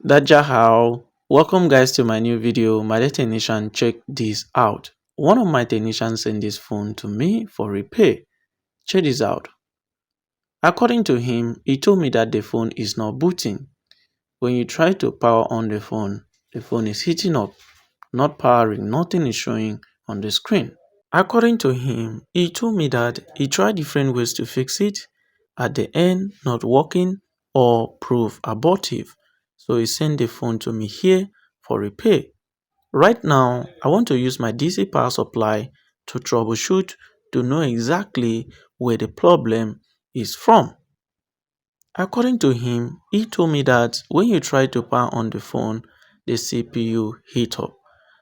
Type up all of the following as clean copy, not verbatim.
Dajahao, welcome guys to my new video. My technician, check this out. One of my technicians sent this phone to me for repair. Check this out. According to him, he told me that the phone is not booting. When you try to power on the phone is heating up, not powering, nothing is showing on the screen. According to him, he told me that he tried different ways to fix it, at the end not working or proof abortive. So he sent the phone to me here for repair. Right now, I want to use my DC power supply to troubleshoot to know exactly where the problem is from. According to him, he told me that when you try to power on the phone, the CPU heat up.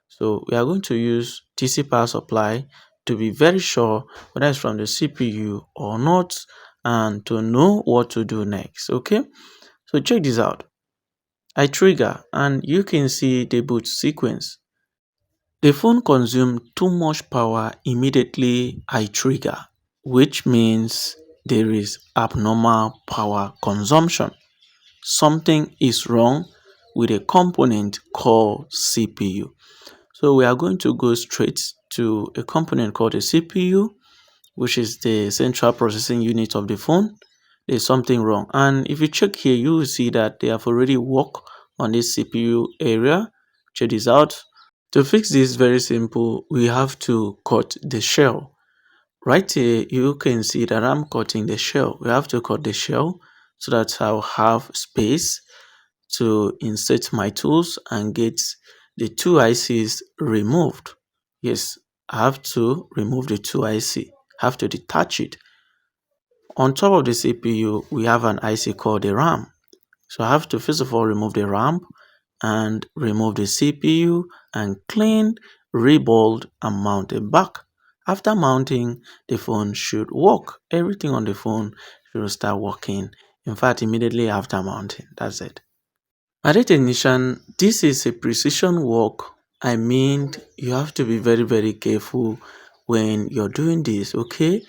So we are going to use DC power supply to be very sure whether it's from the CPU or not and to know what to do next. Okay, so check this out. I trigger and you can see the boot sequence. The phone consumed too much power immediately I trigger, which means there is abnormal power consumption. Something is wrong with a component called CPU. So we are going to go straight to a component called the CPU, which is the central processing unit of the phone. There's something wrong. And if you check here, you will see that they have already worked on this CPU area. Check this out. To fix this, very simple, we have to cut the shell. Right here, you can see that I'm cutting the shell. We have to cut the shell so that I'll have space to insert my tools and get the two ICs removed. Yes, I have to remove the two IC, have to detach it. On top of the CPU, we have an IC called the RAM. So I have to first of all remove the RAM and remove the CPU and clean, rebuild and mount it back. After mounting, the phone should work. Everything on the phone should start working. In fact, immediately after mounting, that's it. At a technician, this is a precision work. I mean, you have to be very careful when you're doing this, okay?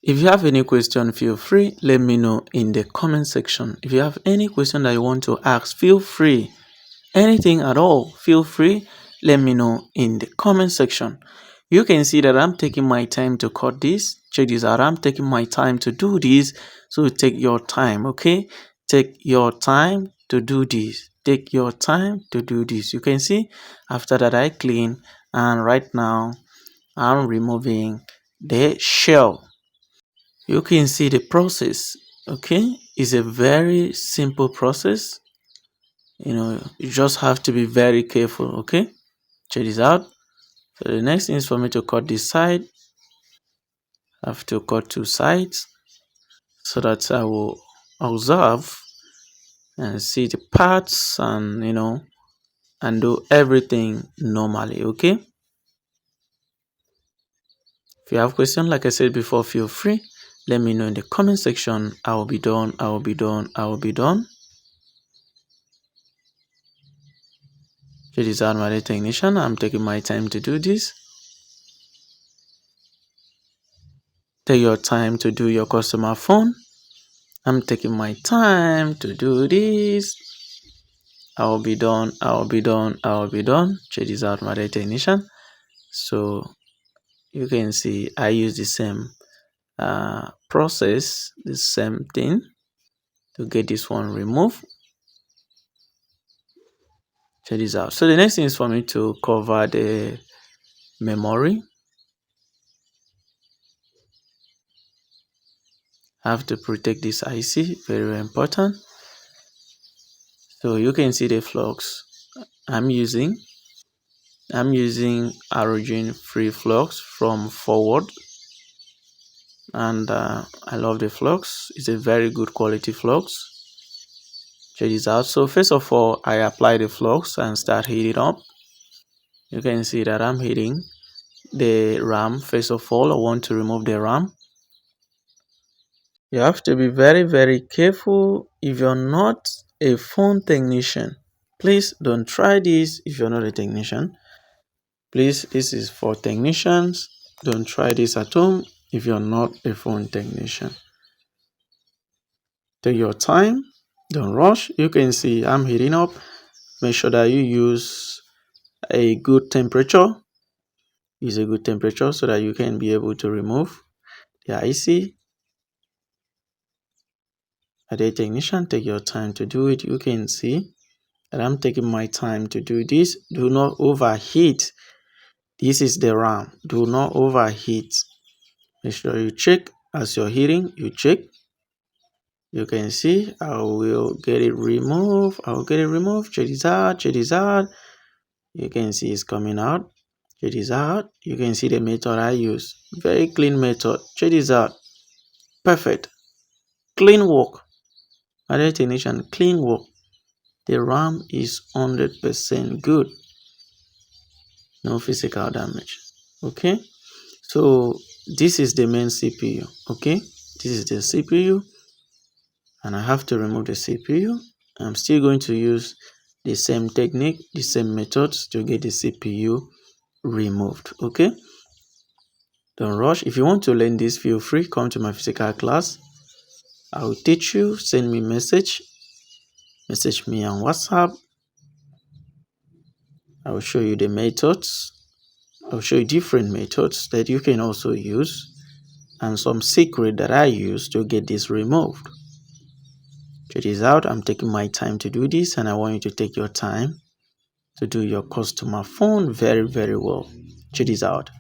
If you have any question, feel free, let me know in the comment section. If you have any question that you want to ask, feel free. Anything at all, feel free, let me know in the comment section. You can see that I'm taking my time to cut this. Check this out, I'm taking my time to do this. So take your time, okay? Take your time to do this. Take your time to do this. You can see after that I clean, and right now I'm removing the shell. You can see the process, okay? It's a very simple process. You just have to be very careful, okay? Check this out. So the next thing is for me to cut this side. I have to cut two sides so that I will observe and see the parts and and do everything normally, okay? If you have questions, like I said before, feel free, let me know in the comment section. I will be done. Check this out, my technician. I'm taking my time to do this. Take your time to do your customer phone. I'm taking my time to do this. I'll be done. Check this out, my technician. So you can see I use the same process, the same thing to get this one removed. Check this out. So the next thing is for me to cover the memory. I have to protect this IC, very important. So you can see the flux I'm using. I'm using Origin free flux from Forward, and I love the flux. It's a very good quality flux. Check this out. So first of all, I apply the flux and start heating up. You can see that I'm heating the RAM. First of all, I want to remove the RAM. You have to be very careful. If you're not a phone technician, please don't try this. If you're not a technician, please, this is for technicians. Don't try this at home if you're not a phone technician. Take your time, don't rush. You can see I'm heating up Make sure that you use a good temperature. Use a good temperature so that you can be able to remove the IC. At a technician, take your time to do it. You can see that I'm taking my time to do this. Do not overheat. This is the RAM. Do not overheat. Make sure you check as you're heating. You check. You can see I will get it removed. I will get it removed. Check this out. Check this out. You can see it's coming out. Check this out. You can see the method I use. Very clean method. Check this out. Perfect. Clean work. Other technician, clean work. The RAM is 100% good. No physical damage. Okay. So this is the main CPU. Okay. This is the CPU. And I have to remove the CPU. I'm still going to use the same technique, the same methods to get the CPU removed. Okay. Don't rush. If you want to learn this, feel free, come to my physical class. I will teach you. Send me message me on WhatsApp. I will show you the methods. I'll show you different methods that you can also use and some secret that I use to get this removed. Check this out. I'm taking my time to do this, and I want you to take your time to do your customer phone very, very well. Check this out.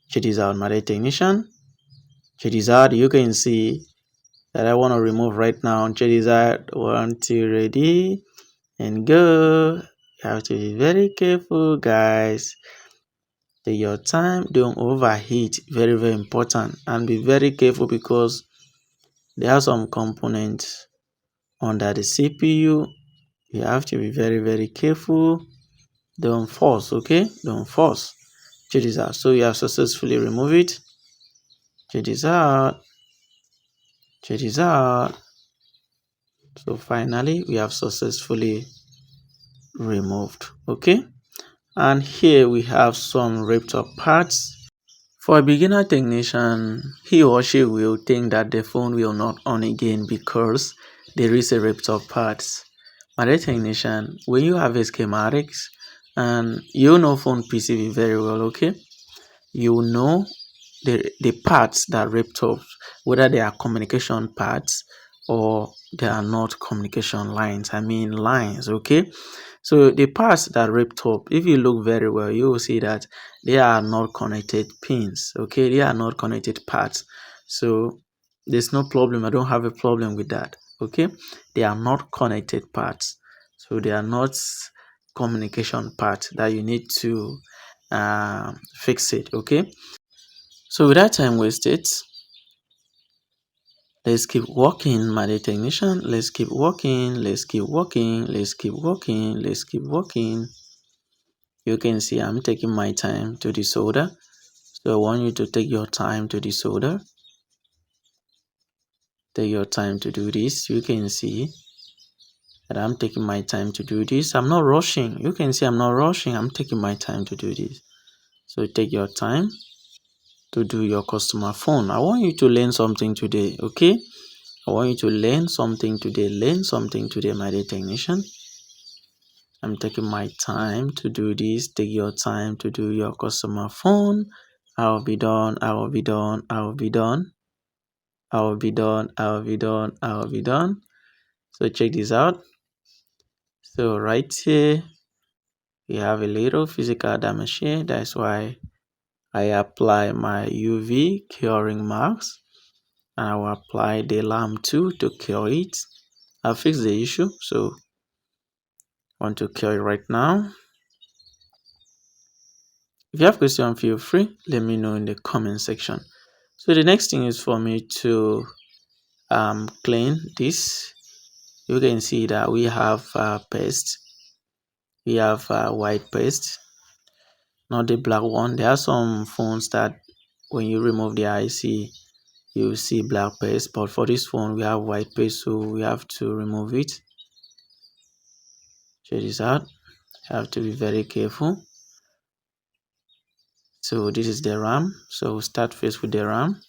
Check this out, my technician. Check this out. You can see that I want to remove right now. Check this out. 1, 2, ready and go. You have to be very careful, guys. Take your time. Don't overheat. Very, very important. And be very careful because there are some components under the CPU. You have to be very, very careful. Don't force, okay? Don't force. Check this out. So you have successfully removed it. Check this out. Check this out. So finally, we have successfully removed, okay? And here we have some ripped up parts. For a beginner technician, he or she will think that the phone will not on again because there is a ripped up parts. But a technician, when you have a schematics and you know phone PCB very well, okay, you know the parts that ripped off, whether they are communication parts or they are not communication lines. I mean lines, okay? So the parts that ripped up, if you look very well, you will see that they are not connected pins, okay? They are not connected parts. So there's no problem. I don't have a problem with that, okay? They are not connected parts. So they are not communication parts that you need to fix it, okay? So without time wasted, let's keep working, my dear technician. Let's keep working. Let's keep working. Let's keep working. Let's keep working. You can see I'm taking my time to desolder. So I want you to take your time to desolder. Take your time to do this. You can see that I'm taking my time to do this. I'm not rushing. You can see I'm not rushing. I'm taking my time to do this. So take your time to do your customer phone. I want you to learn something today, okay? I want you to learn something today. Learn something today, my dear technician. I'm taking my time to do this. Take your time to do your customer phone. I will be done. I will be done. I will be done. I will be done. I will be done. I will be done. So check this out. So right here, we have a little physical damage here. That's why I apply my UV curing marks. And I will apply the lamp too to cure it. I'll fix the issue. So I want to cure it right now. If you have questions, feel free. Let me know in the comment section. So the next thing is for me to clean this. You can see that we have paste. We have white paste, not the black one. There are some phones that when you remove the IC, you see black paste. But for this phone, we have white paste, so we have to remove it. Check this out. You have to be very careful. So this is the RAM. So we'll start first with the RAM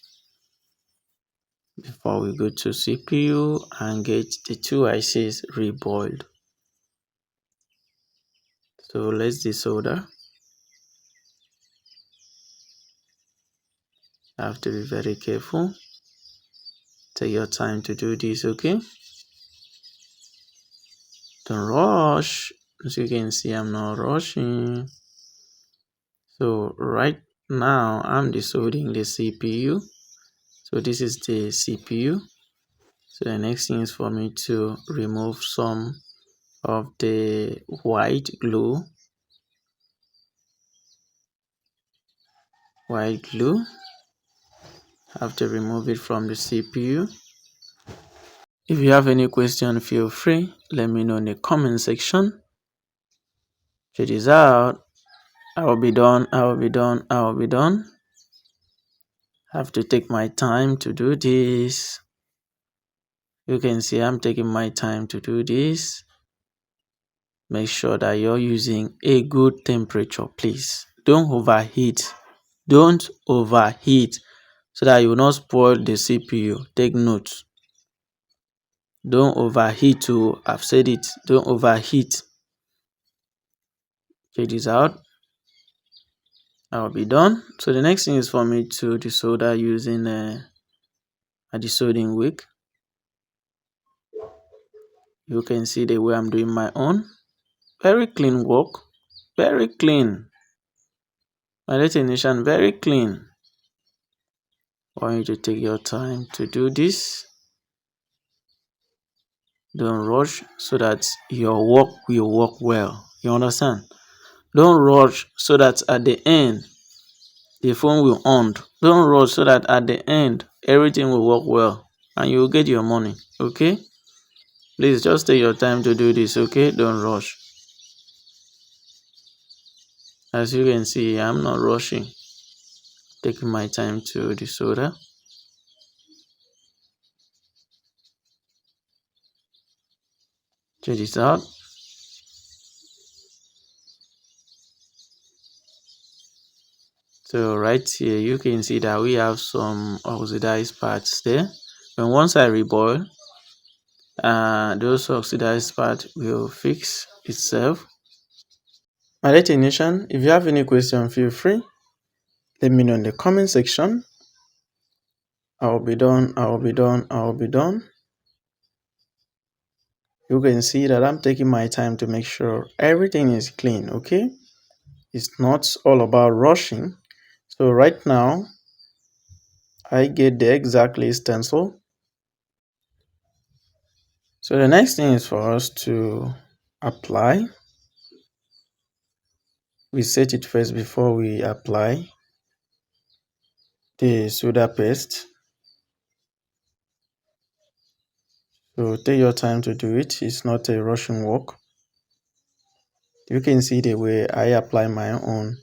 before we go to CPU and get the two ICs reboiled. So let's desolder. I have to be very careful. Take your time to do this, okay? Don't rush. As you can see, I'm not rushing. So right now, I'm desoldering the CPU. So this is the CPU. So the next thing is for me to remove some of the white glue. White glue. I have to remove it from the CPU. If you have any question, feel free. Let me know in the comment section. Check this out. I will be done. I will be done. I will be done. I have to take my time to do this. You can see I'm taking my time to do this. Make sure that you're using a good temperature, please. Don't overheat. Don't overheat so that you will not spoil the CPU. Take note. Don't overheat. Oh, I've said it. Don't overheat. Check this out. I'll be done. So the next thing is for me to desolder using a desoldering wick. You can see the way I'm doing my own. Very clean work. Very clean. My destination very clean. I want you to take your time to do this. Don't rush so that your work will work well. You understand? Don't rush so that at the end the phone will on. Don't rush so that at the end everything will work well and you will get your money. Okay? Please just take your time to do this. Okay? Don't rush. As you can see, I'm not rushing. Taking my time to desolder. Check this out. So right here you can see that we have some oxidized parts there. And once I reboil, those oxidized parts will fix itself. My dear technician, if you have any question, feel free. Let me know in the comment section. I will be done. I will be done. I will be done. You can see that I'm taking my time to make sure everything is clean. Okay, it's not all about rushing. So right now I get the exactly stencil. So the next thing is for us to apply. We set it first before we apply the soda paste. So take your time to do it. It's not a rushing work. You can see the way I apply my own.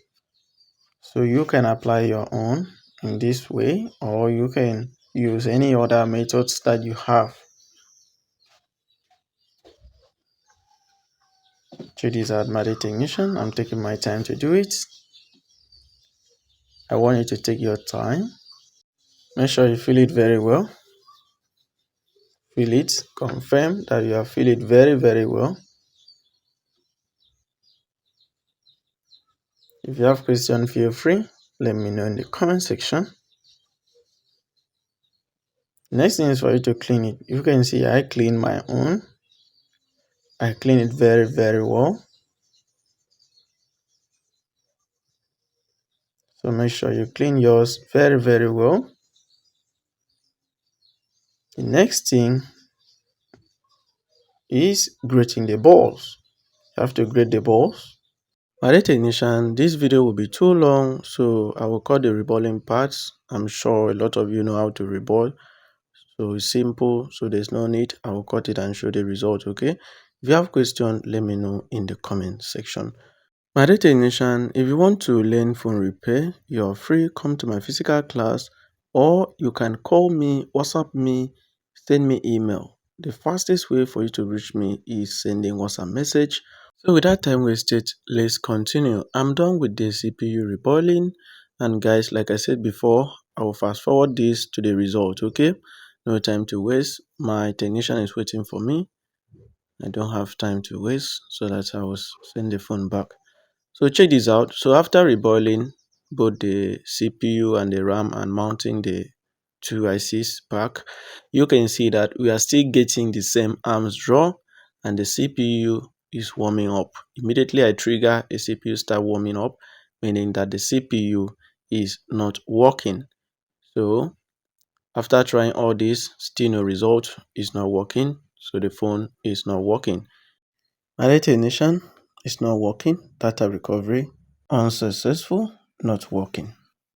So you can apply your own in this way, or you can use any other methods that you have. Check this out, my technician. I'm taking my time to do it. I want you to take your time. Make sure you feel it very well. Feel it. Confirm that you have feel it very, very well. If you have question, feel free. Let me know in the comment section. Next thing is for you to clean it. You can see I clean my own. I clean it very, very well. So make sure you clean yours very, very well. The next thing is grating the balls. You have to grate the balls. My dear technician, this video will be too long, so I will cut the reboiling parts. I'm sure a lot of you know how to reboil, so it's simple, so there's no need. I will cut it and show the result. Okay, if you have questions, let me know in the comment section. My dear technician, if you want to learn phone repair, you're free. Come to my physical class, or you can call me, WhatsApp me, send me email. The fastest way for you to reach me is sending WhatsApp message. So without time wasted, let's continue. I'm done with the CPU reboiling, and guys, like I said before, I will fast forward this to the result. Okay, no time to waste. My technician is waiting for me. I don't have time to waste, so that I will send the phone back. So check this out. So after reboiling both the CPU and the RAM and mounting the two ICs back, you can see that we are still getting the same arms draw and the CPU is warming up. Immediately I trigger a CPU start warming up, meaning that the CPU is not working. So after trying all this, still no result, is not working. So the phone is not working. My data ignition is not working. Data recovery unsuccessful, not working.